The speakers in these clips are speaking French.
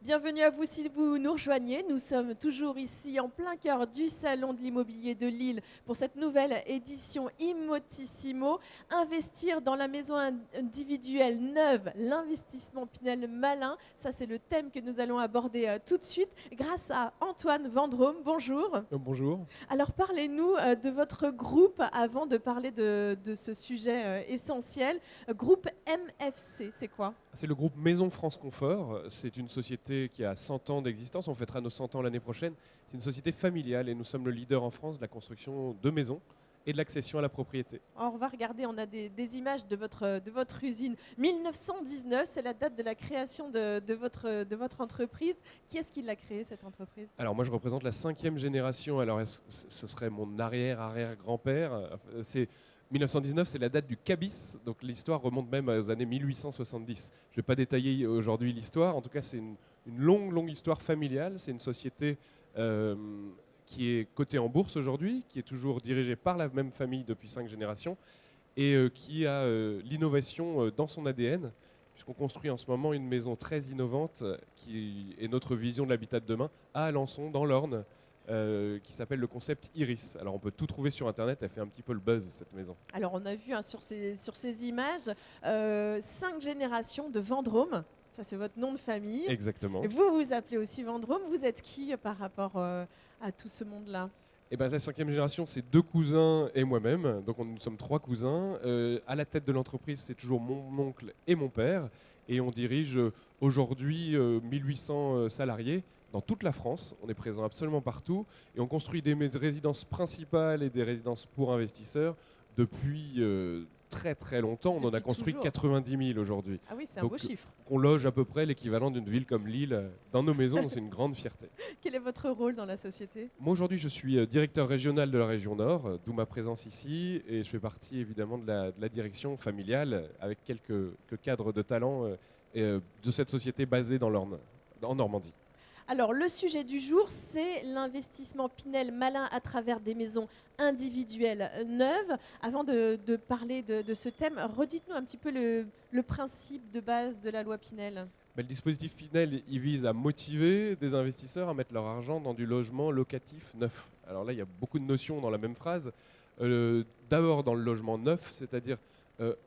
Bienvenue à vous si vous nous rejoignez. Nous sommes toujours ici en plein cœur du Salon de l'immobilier de Lille pour cette nouvelle édition Immotissimo. Investir dans la maison individuelle neuve, l'investissement Pinel malin. Ça, c'est le thème que nous allons aborder tout de suite grâce à Antoine Vendrome. Bonjour. Bonjour. Alors, parlez-nous de votre groupe avant de parler de ce sujet essentiel. Groupe MFC, c'est quoi ? C'est le groupe Maison France Confort. C'est une société qui a 100 ans d'existence. On fêtera nos 100 ans l'année prochaine. C'est une société familiale et nous sommes le leader en France de la construction de maisons et de l'accession à la propriété. Alors, on va regarder, on a des images de votre usine. 1919, c'est la date de la création de votre entreprise. Qui est-ce qui l'a créée, cette entreprise ? Alors moi je représente la 5e génération. Alors ce serait mon arrière-arrière-grand-père. 1919, c'est la date du cabis, donc l'histoire remonte même aux années 1870. Je ne vais pas détailler aujourd'hui l'histoire, en tout cas c'est une longue histoire familiale. C'est une société qui est cotée en bourse aujourd'hui, qui est toujours dirigée par la même famille depuis 5 générations et qui a l'innovation dans son ADN, puisqu'on construit en ce moment une maison très innovante qui est notre vision de l'habitat de demain à Alençon, dans l'Orne. Qui s'appelle le concept Iris. Alors on peut tout trouver sur internet, elle fait un petit peu le buzz cette maison. Alors on a vu sur ces images 5 générations de Vendrome, ça c'est votre nom de famille. Exactement. Et vous vous appelez aussi Vendrome, vous êtes qui par rapport à tout ce monde-là ? Et ben, la 5e génération, c'est 2 cousins et moi-même, donc nous sommes 3 cousins. À la tête de l'entreprise, c'est toujours mon oncle et mon père, et on dirige aujourd'hui 1800 salariés dans toute la France. On est présent absolument partout et on construit des résidences principales et des résidences pour investisseurs depuis très longtemps. On en a construit toujours. 90 000 aujourd'hui. Ah oui, c'est un beau chiffre. On loge à peu près l'équivalent d'une ville comme Lille dans nos maisons, donc c'est une grande fierté. Quel est votre rôle dans la société ? Moi aujourd'hui je suis directeur régional de la région Nord, d'où ma présence ici, et je fais partie évidemment de la direction familiale avec quelques cadres de talent de cette société basée en Normandie. Alors, le sujet du jour, c'est l'investissement Pinel malin à travers des maisons individuelles neuves. Avant de parler de ce thème, redites-nous un petit peu le principe de base de la loi Pinel. Le dispositif Pinel, il vise à motiver des investisseurs à mettre leur argent dans du logement locatif neuf. Alors là, il y a beaucoup de notions dans la même phrase. D'abord dans le logement neuf, c'est-à-dire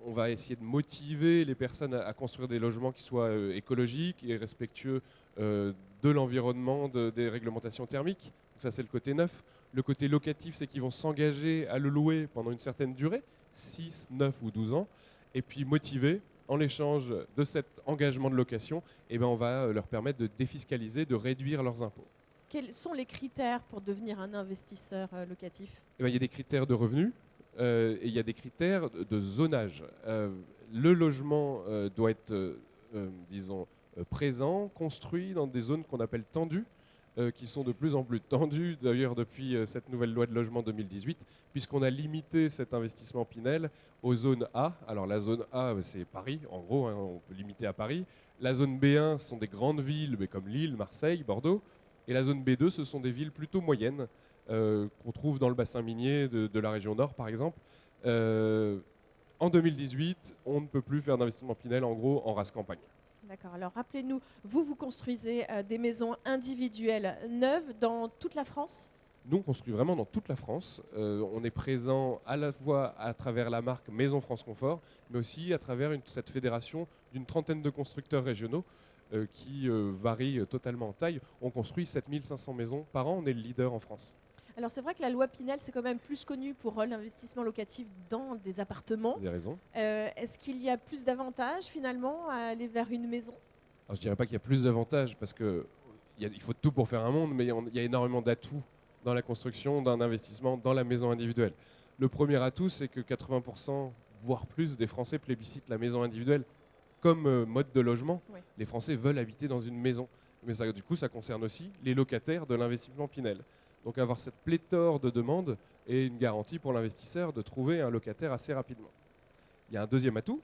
on va essayer de motiver les personnes à construire des logements qui soient écologiques et respectueux de l'environnement, des réglementations thermiques. Donc ça, c'est le côté neuf. Le côté locatif, c'est qu'ils vont s'engager à le louer pendant une certaine durée, 6, 9 ou 12 ans, et puis motiver, en l'échange de cet engagement de location, on va leur permettre de défiscaliser, de réduire leurs impôts. Quels sont les critères pour devenir un investisseur locatif ? Il y a des critères de revenus et il y a des critères de zonage. Le logement doit être, présent, construit dans des zones qu'on appelle tendues, qui sont de plus en plus tendues, d'ailleurs depuis cette nouvelle loi de logement 2018, puisqu'on a limité cet investissement Pinel aux zones A. Alors la zone A, c'est Paris, en gros, on peut limiter à Paris. La zone B1, ce sont des grandes villes comme Lille, Marseille, Bordeaux. Et la zone B2, ce sont des villes plutôt moyennes, qu'on trouve dans le bassin minier de la région Nord, par exemple. En 2018, on ne peut plus faire d'investissement Pinel, en gros, en race campagne. D'accord. Alors rappelez-nous, vous construisez des maisons individuelles neuves dans toute la France ? Nous, on construit vraiment dans toute la France. On est présent à la fois à travers la marque Maison France Confort, mais aussi à travers cette fédération d'une trentaine de constructeurs régionaux qui varient totalement en taille. On construit 7500 maisons par an. On est le leader en France. Alors c'est vrai que la loi Pinel, c'est quand même plus connu pour l'investissement locatif dans des appartements. Vous avez raison. Est-ce qu'il y a plus d'avantages finalement à aller vers une maison ? Alors, je ne dirais pas qu'il y a plus d'avantages parce qu'il faut tout pour faire un monde, mais il y a énormément d'atouts dans la construction d'un investissement dans la maison individuelle. Le premier atout, c'est que 80%, voire plus, des Français plébiscitent la maison individuelle comme mode de logement. Oui. Les Français veulent habiter dans une maison. Mais ça, du coup, ça concerne aussi les locataires de l'investissement Pinel. Donc avoir cette pléthore de demandes est une garantie pour l'investisseur de trouver un locataire assez rapidement. Il y a un deuxième atout,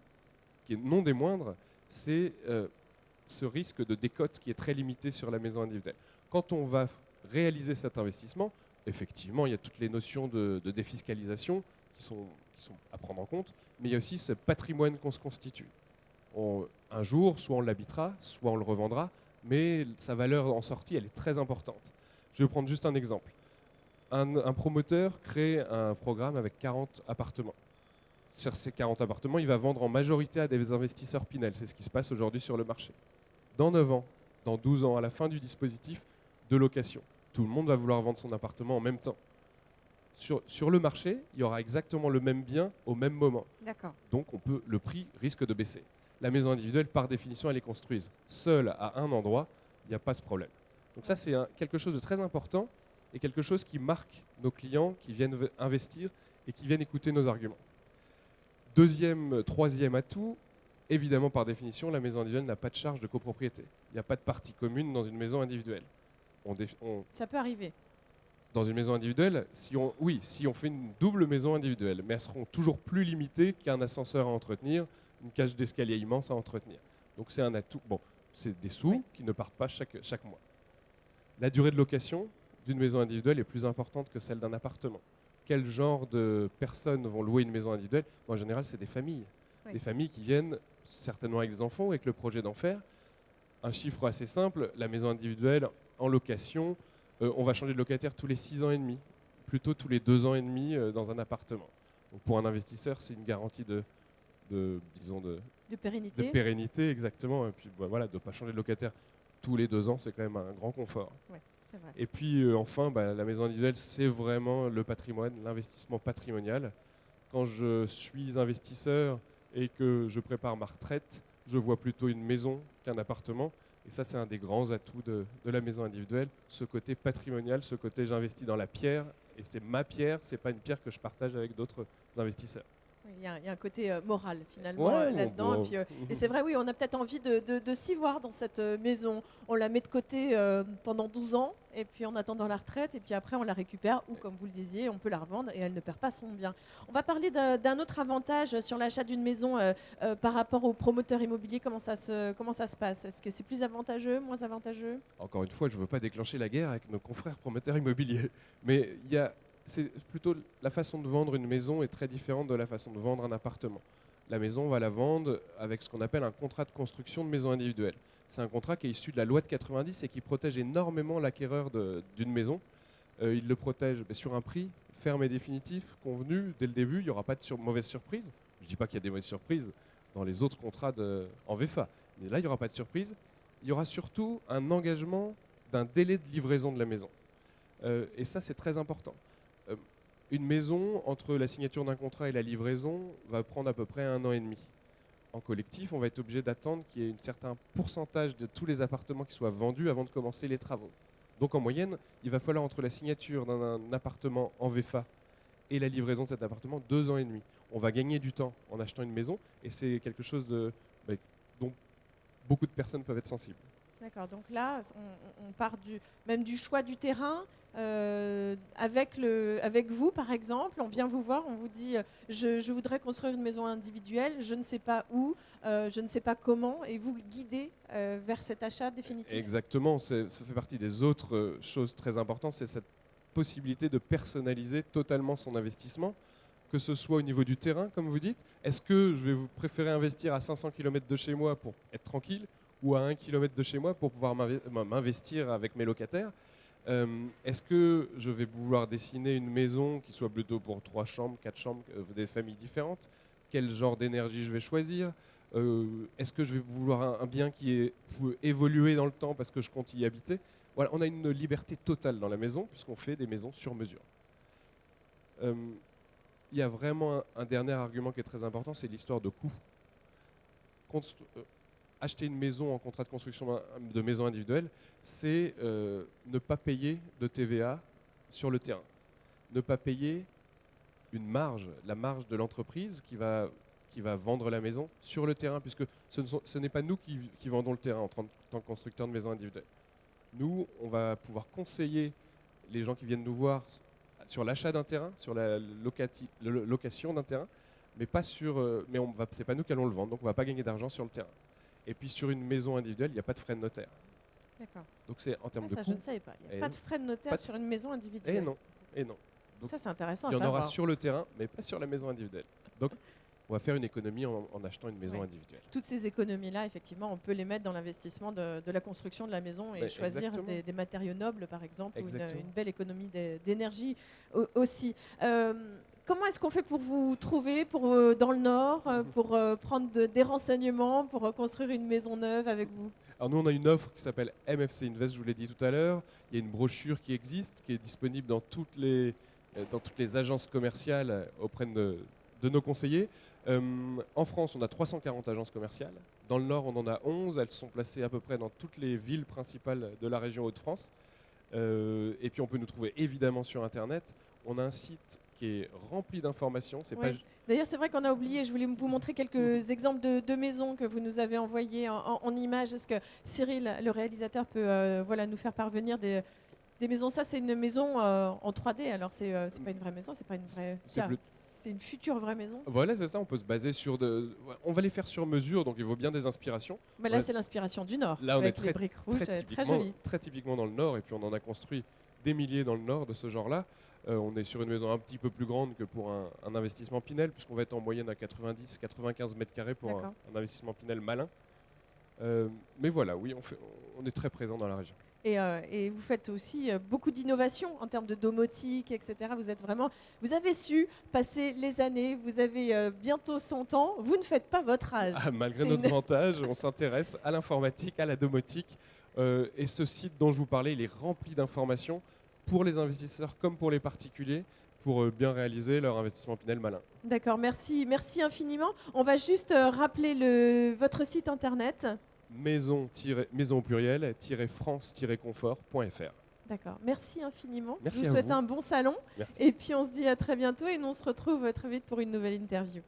qui est non des moindres, c'est ce risque de décote qui est très limité sur la maison individuelle. Quand on va réaliser cet investissement, effectivement, il y a toutes les notions de défiscalisation qui sont à prendre en compte, mais il y a aussi ce patrimoine qu'on se constitue. Un jour, soit on l'habitera, soit on le revendra, mais sa valeur en sortie, elle est très importante. Je vais prendre juste un exemple. Un promoteur crée un programme avec 40 appartements. Sur ces 40 appartements, il va vendre en majorité à des investisseurs Pinel. C'est ce qui se passe aujourd'hui sur le marché. Dans 9 ans, dans 12 ans, à la fin du dispositif de location, tout le monde va vouloir vendre son appartement en même temps. Sur le marché, il y aura exactement le même bien au même moment. D'accord. Donc le prix risque de baisser. La maison individuelle, par définition, elle est construite seule à un endroit, il n'y a pas ce problème. Donc ça, c'est quelque chose de très important et quelque chose qui marque nos clients qui viennent investir et qui viennent écouter nos arguments. Troisième atout, évidemment, par définition, la maison individuelle n'a pas de charge de copropriété. Il n'y a pas de partie commune dans une maison individuelle. Ça peut arriver. Dans une maison individuelle, si on fait une double maison individuelle, mais elles seront toujours plus limitées qu'un ascenseur à entretenir, une cage d'escalier immense à entretenir. Donc c'est un atout. Bon, c'est des sous qui ne partent pas chaque mois. La durée de location d'une maison individuelle est plus importante que celle d'un appartement. Quel genre de personnes vont louer une maison individuelle? En général, c'est des familles. Oui. Des familles qui viennent certainement avec des enfants, avec le projet d'en faire. Un chiffre assez simple, la maison individuelle en location, on va changer de locataire tous les 6 ans et demi, plutôt tous les 2 ans et demi dans un appartement. Donc pour un investisseur, c'est une garantie de pérennité. De pérennité, exactement. Et puis voilà, de ne pas changer de locataire tous les 2 ans, c'est quand même un grand confort. Ouais, c'est vrai. Et puis enfin, la maison individuelle, c'est vraiment le patrimoine, l'investissement patrimonial. Quand je suis investisseur et que je prépare ma retraite, je vois plutôt une maison qu'un appartement. Et ça, c'est un des grands atouts de la maison individuelle, ce côté patrimonial, ce côté j'investis dans la pierre, et c'est ma pierre, c'est pas une pierre que je partage avec d'autres investisseurs. Il y a un côté moral finalement là-dedans. Et c'est vrai, oui, on a peut-être envie de s'y voir dans cette maison. On la met de côté pendant 12 ans, et puis en attendant la retraite, et puis après on la récupère, ou comme vous le disiez, on peut la revendre et elle ne perd pas son bien. On va parler d'un autre avantage sur l'achat d'une maison par rapport aux promoteurs immobiliers. Comment ça se passe? Est-ce que c'est plus avantageux, moins avantageux? Encore une fois, je ne veux pas déclencher la guerre avec nos confrères promoteurs immobiliers, mais c'est plutôt la façon de vendre une maison est très différente de la façon de vendre un appartement. La maison, on va la vendre avec ce qu'on appelle un contrat de construction de maison individuelle. C'est un contrat qui est issu de la loi de 90 et qui protège énormément l'acquéreur d'une maison. Il le protège sur un prix ferme et définitif, convenu dès le début. Il n'y aura pas de mauvaise surprise. Je ne dis pas qu'il y a des mauvaises surprises dans les autres contrats en VFA. Mais là, il n'y aura pas de surprise. Il y aura surtout un engagement d'un délai de livraison de la maison. Et ça, c'est très important. Une maison, entre la signature d'un contrat et la livraison, va prendre à peu près 1 an et demi. En collectif, on va être obligé d'attendre qu'il y ait un certain pourcentage de tous les appartements qui soient vendus avant de commencer les travaux. Donc en moyenne, il va falloir entre la signature d'un appartement en VFA et la livraison de cet appartement 2 ans et demi. On va gagner du temps en achetant une maison et c'est quelque chose dont beaucoup de personnes peuvent être sensibles. D'accord, donc là, on part même du choix du terrain. Avec vous, par exemple, on vient vous voir, on vous dit je voudrais construire une maison individuelle, je ne sais pas où, je ne sais pas comment, et vous guidez vers cet achat définitif. Exactement, ça fait partie des autres choses très importantes, c'est cette possibilité de personnaliser totalement son investissement, que ce soit au niveau du terrain, comme vous dites. Est-ce que je vais vous préférer investir à 500 km de chez moi pour être tranquille, ou à 1 km de chez moi pour pouvoir m'investir avec mes locataires? Est-ce que je vais vouloir dessiner une maison qui soit plutôt pour 3 chambres, 4 chambres, des familles différentes? Quel genre d'énergie je vais choisir? Est-ce que je vais vouloir un bien qui peut évoluer dans le temps parce que je compte y habiter? Voilà, on a une liberté totale dans la maison puisqu'on fait des maisons sur mesure. Il y a vraiment un dernier argument qui est très important, c'est l'histoire de coût. Acheter une maison en contrat de construction de maison individuelle, c'est ne pas payer de TVA sur le terrain. Ne pas payer une marge, la marge de l'entreprise qui va vendre la maison sur le terrain, puisque ce n'est pas nous qui vendons le terrain en tant que constructeur de maison individuelle. Nous, on va pouvoir conseiller les gens qui viennent nous voir sur l'achat d'un terrain, sur la location d'un terrain, mais c'est pas nous qui allons le vendre, donc on ne va pas gagner d'argent sur le terrain. Et puis sur une maison individuelle, il n'y a pas de frais de notaire. D'accord. Donc c'est en termes de coût. Je ne savais pas. Il n'y a pas de frais de notaire sur une maison individuelle. Et non. Donc, ça, c'est intéressant. il y en aura sur le terrain, mais pas sur la maison individuelle. Donc on va faire une économie en achetant une maison Ouais. individuelle. Toutes ces économies-là, effectivement, on peut les mettre dans l'investissement de la construction de la maison et Ouais, choisir exactement. des matériaux nobles, par exemple, ou Exactement. une belle économie d'énergie aussi. Comment est-ce qu'on fait pour vous trouver dans le Nord, pour prendre des renseignements, pour construire une maison neuve avec vous? Alors nous, on a une offre qui s'appelle MFC Invest, je vous l'ai dit tout à l'heure. Il y a une brochure qui existe, qui est disponible dans toutes les agences commerciales auprès de nos conseillers. En France, on a 340 agences commerciales. Dans le Nord, on en a 11. Elles sont placées à peu près dans toutes les villes principales de la région Hauts-de-France. Et puis, on peut nous trouver évidemment sur Internet. On a un site qui est rempli d'informations. C'est Ouais. pas D'ailleurs, c'est vrai qu'on a oublié, je voulais vous montrer quelques exemples de maisons que vous nous avez envoyées en images. Est-ce que Cyril, le réalisateur, peut voilà, nous faire parvenir des maisons? Ça, c'est une maison en 3D, alors c'est pas une vraie maison, c'est pas une vraie... C'est plus- C'est une future vraie maison. Voilà, c'est ça. On peut se baser sur on va les faire sur mesure, donc il vaut bien des inspirations. Mais là, Ouais. c'est l'inspiration du Nord, Là, on avec est les briques rouges, très joli. très typiquement dans le Nord, et puis on en a construit des milliers dans le Nord de ce genre-là. On est sur une maison un petit peu plus grande que pour un investissement Pinel, puisqu'on va être en moyenne à 90-95 mètres carrés pour D'accord. un investissement Pinel malin. Mais voilà, oui, on est très présent dans la région. Et vous faites aussi beaucoup d'innovations en termes de domotique, etc. Vous avez su passer les années, vous avez bientôt 100 ans, vous ne faites pas votre âge. Ah, malgré C'est notre une- grand âge, on s'intéresse à l'informatique, à la domotique. Et ce site dont je vous parlais, il est rempli d'informations pour les investisseurs comme pour les particuliers, pour bien réaliser leur investissement Pinel malin. D'accord, merci infiniment. On va juste rappeler votre site internet. Maison au pluriel, france-confort.fr. D'accord, merci infiniment. Merci Je vous à souhaite vous. un bon salon. Merci. Et puis on se dit à très bientôt et nous on se retrouve très vite pour une nouvelle interview.